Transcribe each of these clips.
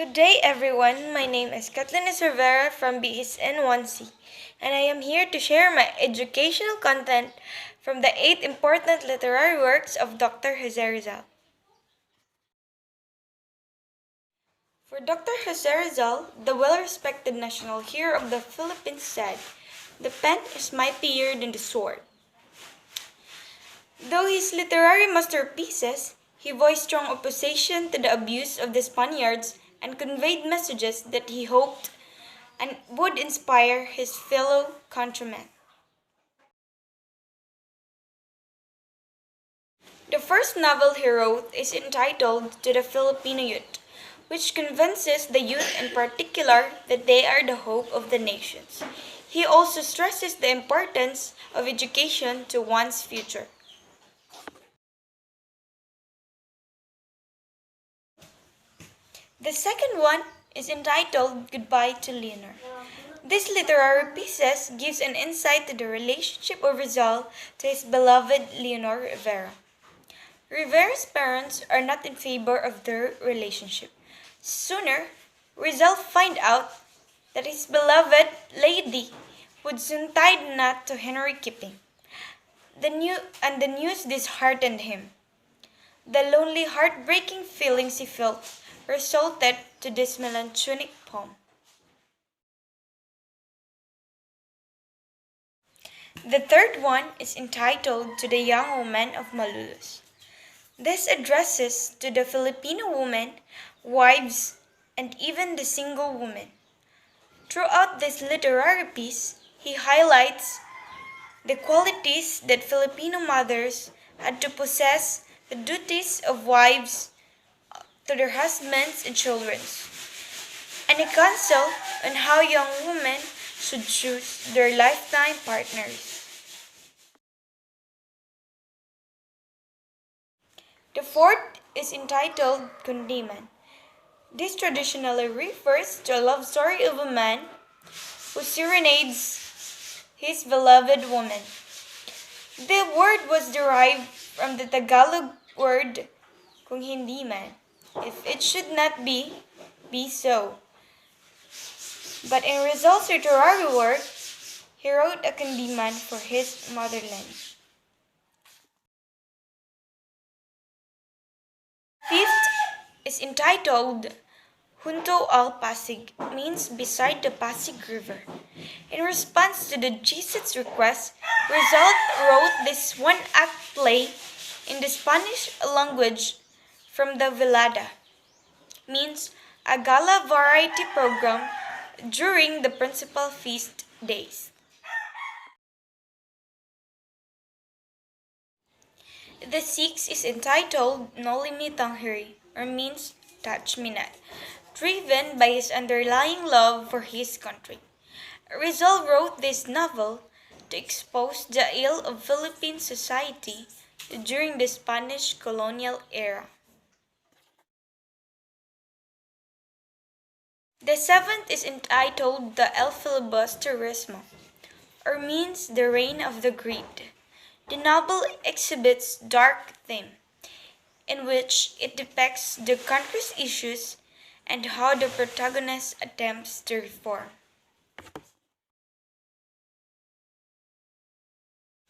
Good day, everyone. My name is Katlina Cervera from BSN 1C, and I am here to share my educational content from the 8 important literary works of Dr. Jose Rizal. For Dr. Jose Rizal, the well-respected national hero of the Philippines said, "The pen is mightier than the sword." Though his literary masterpieces, he voiced strong opposition to the abuse of the Spaniards and conveyed messages that he hoped and would inspire his fellow countrymen. The first novel he wrote is entitled To the Filipino Youth, which convinces the youth in particular that they are the hope of the nations. He also stresses the importance of education to one's future. The second one is entitled Goodbye to Leonor. This literary piece gives an insight to the relationship of Rizal to his beloved Leonor Rivera. Rivera's parents are not in favor of their relationship. Sooner, Rizal find out that his beloved lady would soon tie the knot to Henry Kipping. The news disheartened him. The lonely, heartbreaking feelings he felt resulted to this melancholic poem. The third one is entitled To the Young Woman of Malolos. This addresses to the Filipino women, wives, and even the single woman. Throughout this literary piece, he highlights the qualities that Filipino mothers had to possess, the duties of wives to their husbands and children, and a counsel on how young women should choose their lifetime partners. The fourth is entitled Kundiman. This traditionally refers to a love story of a man who serenades his beloved woman. The word was derived from the Tagalog word kung hindi man. If it should not be, be so. But in Rizal's literary work, he wrote a kundiman for his motherland. Fifth is entitled Junto al Pasig, means beside the Pasig River. In response to the Jesuits' request, Rizal wrote this one-act play in the Spanish language from the Velada, means a gala variety program during the principal feast days. The sixth is entitled Noli Me Tangere, or means Touch Me Not, driven by his underlying love for his country. Rizal wrote this novel to expose the ill of Philippine society during the Spanish colonial era. The seventh is entitled The El Filibusterismo, or means the reign of the greed. The novel exhibits dark theme, in which it depicts the country's issues and how the protagonist attempts to reform.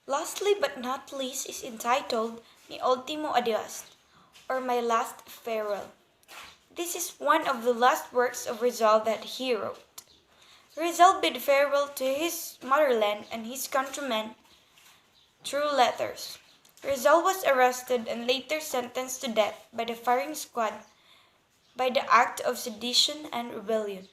Lastly but not least is entitled Mi Ultimo Adios, or My Last Farewell. This is one of the last works of Rizal that he wrote. Rizal bid farewell to his motherland and his countrymen through letters. Rizal was arrested and later sentenced to death by the firing squad by the act of sedition and rebellion.